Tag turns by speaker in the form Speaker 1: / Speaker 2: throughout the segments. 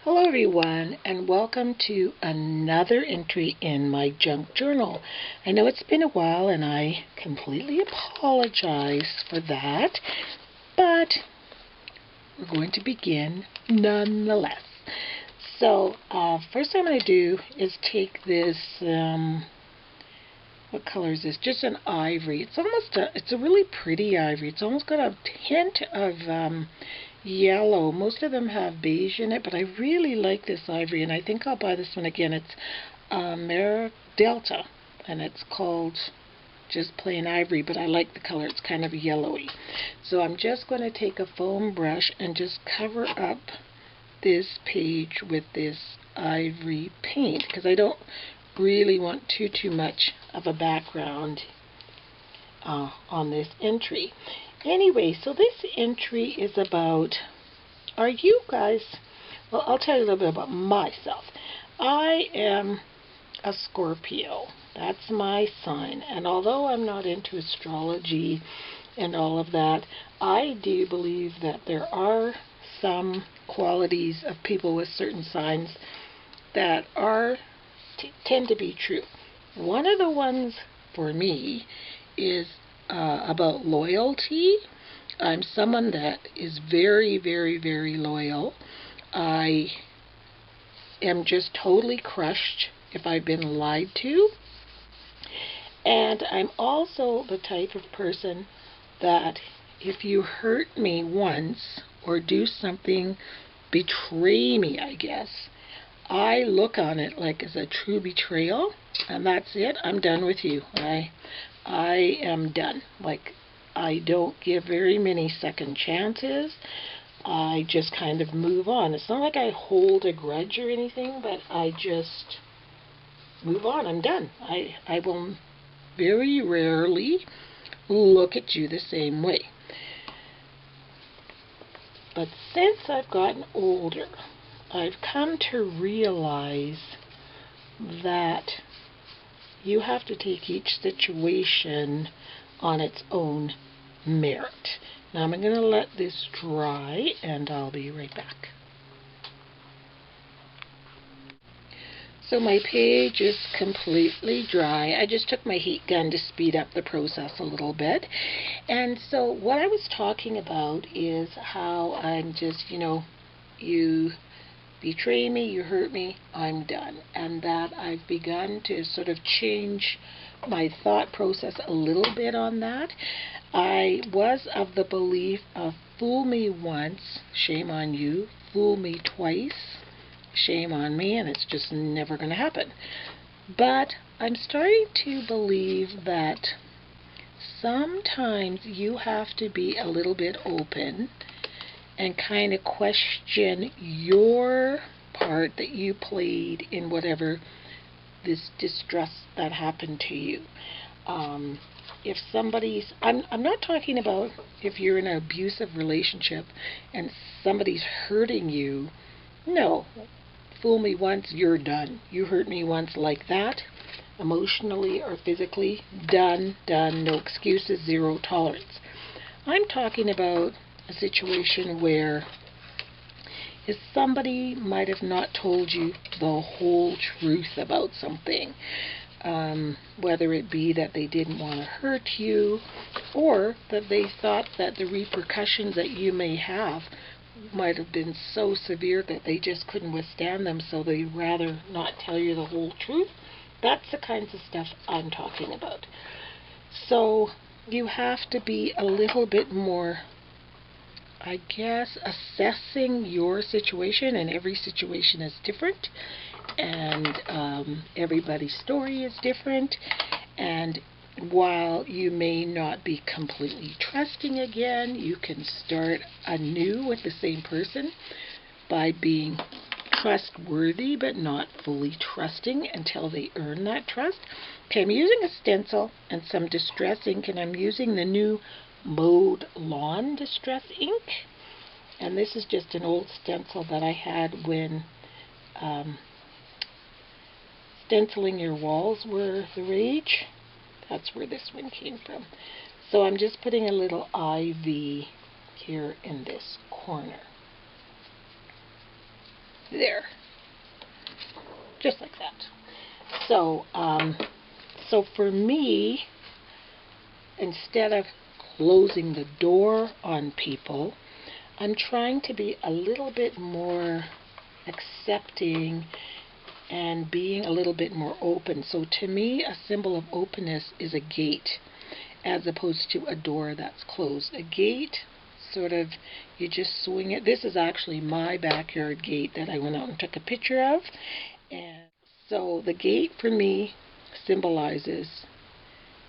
Speaker 1: Hello everyone, and welcome to another entry in my junk journal. I know it's been a while and I completely apologize for that, but we're going to begin nonetheless. So first I'm going to do is take this, what color is this? Just an ivory. It's a really pretty ivory. It's almost got a hint of yellow. Most of them have beige in it, but I really like this ivory, and I think I'll buy this one again. It's Mara Delta, and it's called just plain ivory, but I like the color. It's kind of yellowy. So I'm just going to take a foam brush and just cover up this page with this ivory paint, because I don't really want too much of a background on this entry. Anyway, so this entry is about, are you guys, well, I'll tell you a little bit about myself. I am a Scorpio. That's my sign. And although I'm not into astrology and all of that, I do believe that there are some qualities of people with certain signs that tend to be true. One of the ones for me is about loyalty. I'm someone that is very, very, very loyal. I am just totally crushed if I've been lied to. And I'm also the type of person that if you hurt me once or do something, betray me, I guess, I look on it like as a true betrayal, and that's it. I'm done with you. I am done. Like, I don't give very many second chances. I just kind of move on. It's not like I hold a grudge or anything, but I just move on. I'm done. I will very rarely look at you the same way. But since I've gotten older, I've come to realize that you have to take each situation on its own merit. Now I'm going to let this dry and I'll be right back. So my page is completely dry. I just took my heat gun to speed up the process a little bit. And so what I was talking about is how I'm just, you betray me, you hurt me, I'm done. And that I've begun to sort of change my thought process a little bit on that. I was of the belief of fool me once, shame on you, fool me twice, shame on me, and it's just never going to happen. But I'm starting to believe that sometimes you have to be a little bit open and kind of question your part that you played in whatever this distress that happened to you. If somebody's, I'm not talking about if you're in an abusive relationship and somebody's hurting you. No, fool me once, you're done. You hurt me once like that, emotionally or physically, done, no excuses, zero tolerance. I'm talking about a situation where if somebody might have not told you the whole truth about something, whether it be that they didn't want to hurt you or that they thought that the repercussions that you may have might have been so severe that they just couldn't withstand them, so they'd rather not tell you the whole truth. That's the kinds of stuff I'm talking about. So you have to be a little bit more, I guess, assessing your situation, and every situation is different, and everybody's story is different, and while you may not be completely trusting again, you can start anew with the same person by being trustworthy but not fully trusting until they earn that trust. Okay, I'm using a stencil and some distress ink, and I'm using the new Mode Lawn Distress ink, and this is just an old stencil that I had when stenciling your walls were the rage. That's where this one came from. So I'm just putting a little IV here in this corner. There. Just like that. So, so for me, instead of closing the door on people, I'm trying to be a little bit more accepting and being a little bit more open. So to me, a symbol of openness is a gate as opposed to a door that's closed. A gate, sort of, you just swing it. This is actually my backyard gate that I went out and took a picture of. And so the gate for me symbolizes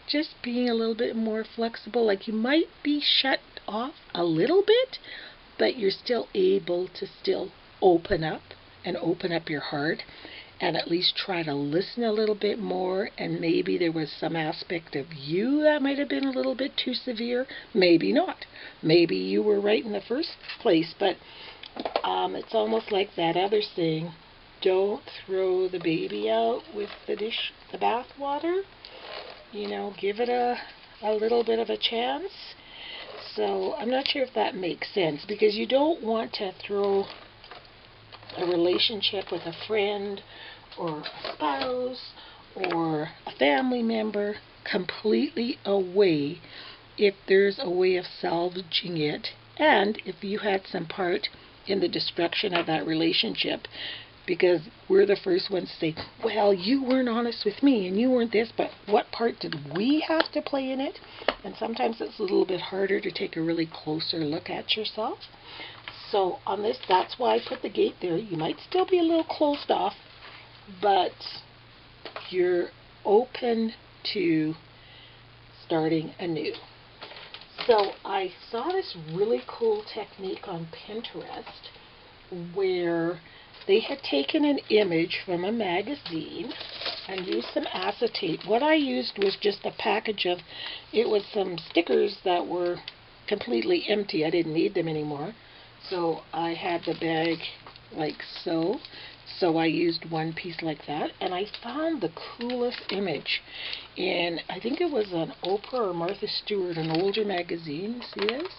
Speaker 1: just being a little bit more flexible. Like you might be shut off a little bit, but you're still able to still open up and open up your heart and at least try to listen a little bit more. And maybe there was some aspect of you that might have been a little bit too severe. Maybe not. Maybe you were right in the first place. But it's almost like that other saying, don't throw the baby out with the bath water. You know, give it a little bit of a chance. So I'm not sure if that makes sense, because you don't want to throw a relationship with a friend or a spouse or a family member completely away if there's a way of salvaging it, and if you had some part in the destruction of that relationship, because we're the first ones to say, well, you weren't honest with me and you weren't this, but what part did we have to play in it? And sometimes it's a little bit harder to take a really closer look at yourself. So on this, that's why I put the gate there. You might still be a little closed off, but you're open to starting anew. So I saw this really cool technique on Pinterest where they had taken an image from a magazine and used some acetate. What I used was just a package of, it was some stickers that were completely empty. I didn't need them anymore. So I had the bag like so. So I used one piece like that, and I found the coolest image. And I think it was an Oprah or Martha Stewart, an older magazine. See this?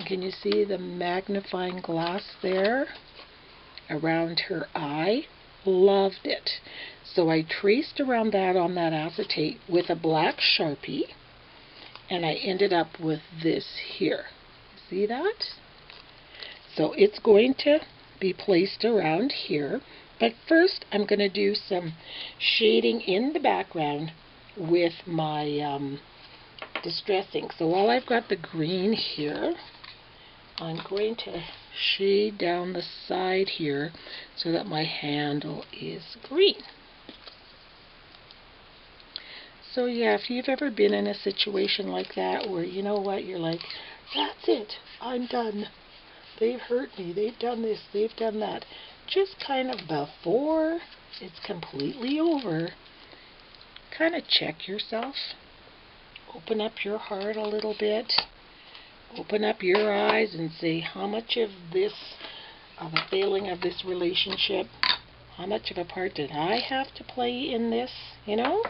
Speaker 1: Can you see the magnifying glass there around her eye? Loved it. So I traced around that on that acetate with a black Sharpie, and I ended up with this here. See that? So it's going to be placed around here, but first I'm going to do some shading in the background with my distressing. So while I've got the green here, I'm going to shade down the side here so that my handle is green. So yeah, if you've ever been in a situation like that where, you know what, you're like, that's it, I'm done. They've hurt me, they've done this, they've done that. Just kind of before it's completely over, kind of check yourself. Open up your heart a little bit. Open up your eyes and say, how much of this, of the failing of this relationship, how much of a part did I have to play in this, you know?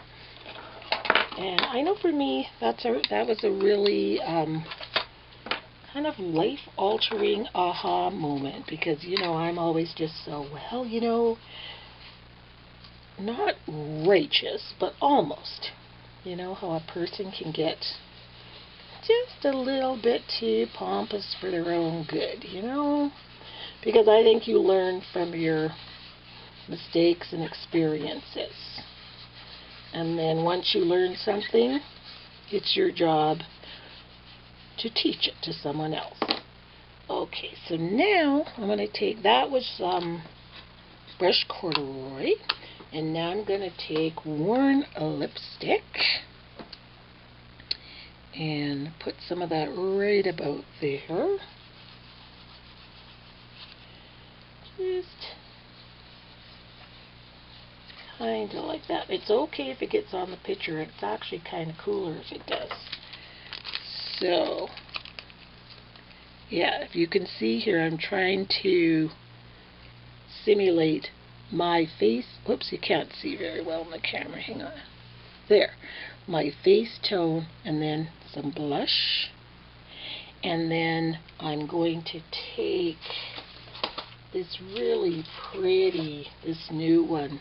Speaker 1: And I know for me, that was a really kind of life-altering aha moment, because, you know, I'm always just so, well, you know, not righteous, but almost. You know, how a person can get just a little bit too pompous for their own good, you know? Because I think you learn from your mistakes and experiences. And then once you learn something, it's your job to teach it to someone else. Okay, so now I'm going to take, that was brushed corduroy, and now I'm going to take worn lipstick and put some of that right about there. Just kind of like that. It's okay if it gets on the picture. It's actually kind of cooler if it does. So, yeah, if you can see here, I'm trying to simulate my face. Whoops, you can't see very well in the camera. Hang on. There. My face tone, and then some blush. And then I'm going to take this really pretty, this new one,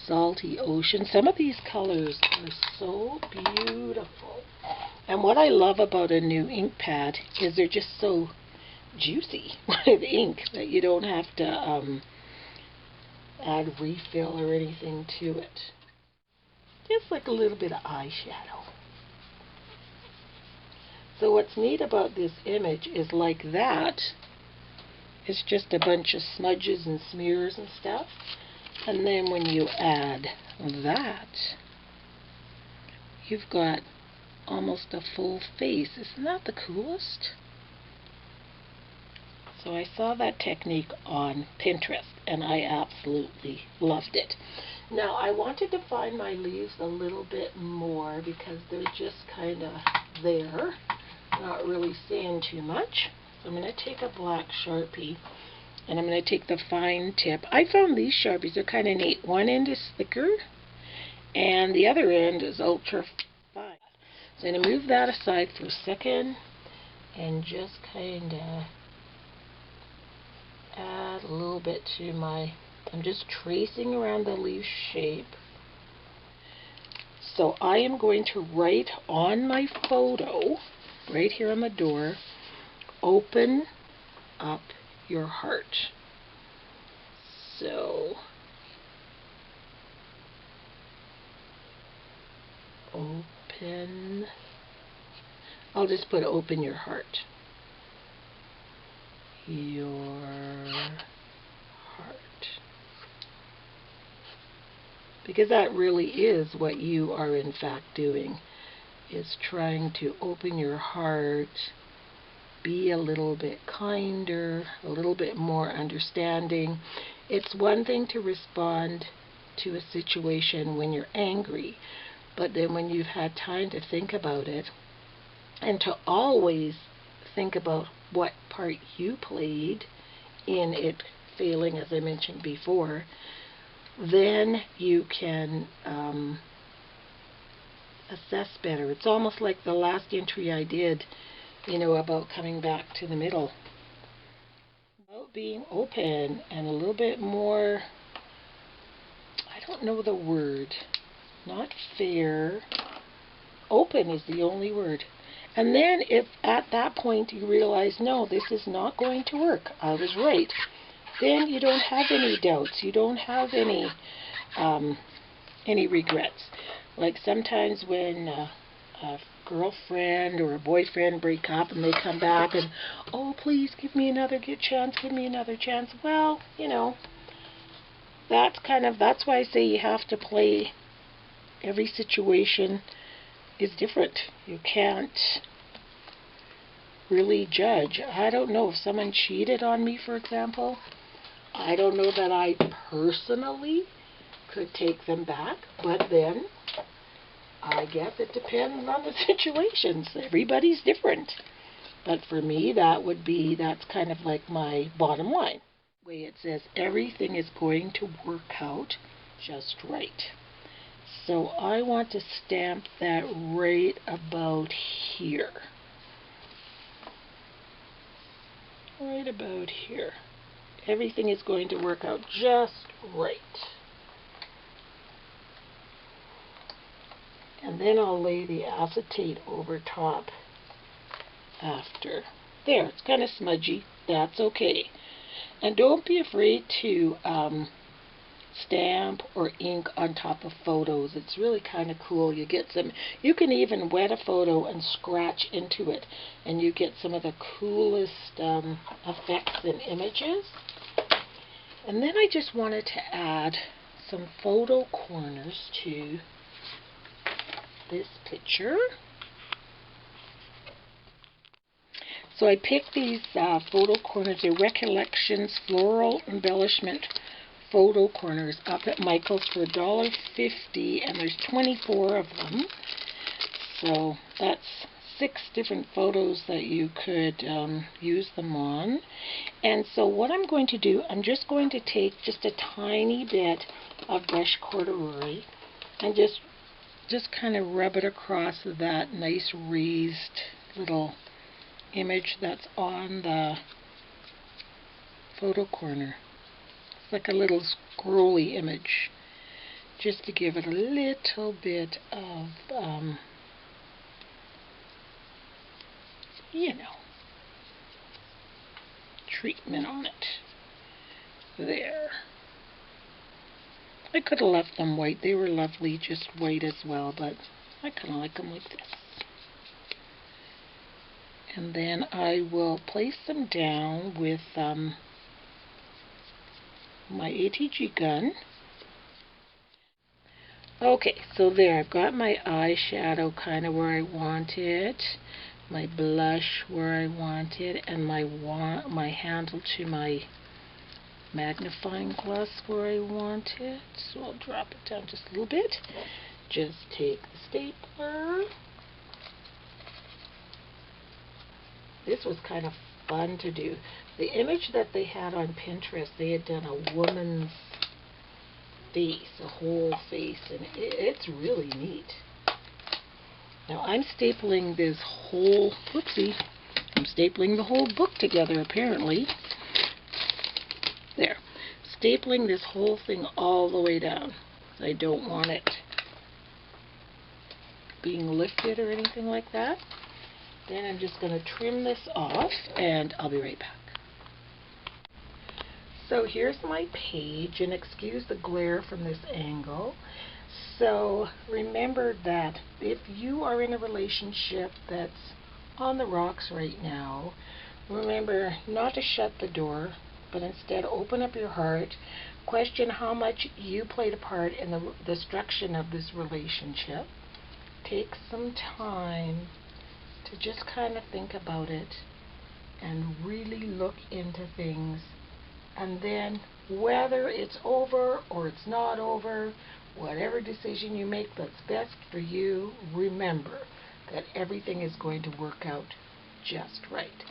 Speaker 1: Salty Ocean. Some of these colors are so beautiful. And what I love about a new ink pad is they're just so juicy with ink that you don't have to add refill or anything to it. Just like a little bit of eyeshadow. So what's neat about this image is like that, it's just a bunch of smudges and smears and stuff. And then when you add that, you've got almost a full face. Isn't that the coolest? So I saw that technique on Pinterest and I absolutely loved it. Now I wanted to find my leaves a little bit more because they're just kind of there, not really saying too much. So I'm going to take a black Sharpie and I'm going to take the fine tip. I found these Sharpies are kind of neat. One end is thicker and the other end is ultra fine. So I'm going to move that aside for a second and just kind of add a little bit to my, I'm just tracing around the leaf shape. So I am going to write on my photo, right here on the door, open up your heart. So, open, I'll just put open your heart. Your heart. Because that really is what you are in fact doing, is trying to open your heart, be a little bit kinder, a little bit more understanding. It's one thing to respond to a situation when you're angry, but then when you've had time to think about it, and to always think about what part you played in it failing, as I mentioned before, then you can assess better. It's almost like the last entry I did, you know, about coming back to the middle. About being open and a little bit more, I don't know the word, not fair. Open is the only word. And then if at that point you realize, no, this is not going to work, I was right, then you don't have any doubts. You don't have any regrets. Like sometimes when a girlfriend or a boyfriend break up and they come back and, oh, please give me another chance, give me another chance. Well, you know, that's why I say you have to play. Every situation is different. You can't really judge. I don't know if someone cheated on me, for example. I don't know that I personally could take them back, but then I guess it depends on the situations. Everybody's different. But for me, that's kind of like my bottom line. The way it says everything is going to work out just right. So I want to stamp that right about here. Right about here. Everything is going to work out just right. And then I'll lay the acetate over top after. There, it's kind of smudgy. That's okay. And don't be afraid to stamp or ink on top of photos. It's really kind of cool. You can even wet a photo and scratch into it, and you get some of the coolest effects in images. And then I just wanted to add some photo corners to this picture. So I picked these photo corners. They're Recollections Floral Embellishment photo corners up at Michael's for $1.50, and there's 24 of them. So that's 6 different photos that you could use them on. And so what I'm going to do, I'm just going to take just a tiny bit of brush corduroy and just kind of rub it across that nice raised little image that's on the photo corner. like a little scrolly image, just to give it a little bit of, you know, treatment on it. There. I could have left them white. They were lovely, just white as well, but I kind of like them like this. And then I will place them down with my ATG gun. Okay, so there, I've got my eyeshadow kind of where I want it, my blush where I want it, and my handle to my magnifying glass where I want it. So I'll drop it down just a little bit. Just take the stapler. This was kind of fun to do. The image that they had on Pinterest, they had done a woman's face, a whole face, and it's really neat. Now I'm stapling this whole, whoopsie, I'm stapling the whole book together apparently. There. Stapling this whole thing all the way down. I don't want it being lifted or anything like that. Then I'm just going to trim this off and I'll be right back. So here's my page, and excuse the glare from this angle. So remember that if you are in a relationship that's on the rocks right now, remember not to shut the door, but instead open up your heart, question how much you played a part in the destruction of this relationship. Take some time to just kind of think about it and really look into things. And then whether it's over or it's not over, whatever decision you make that's best for you, remember that everything is going to work out just right.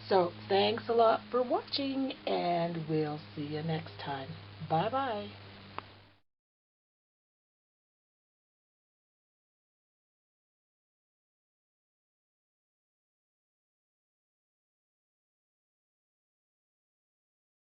Speaker 1: So thanks a lot for watching, and we'll see you next time. Bye-bye.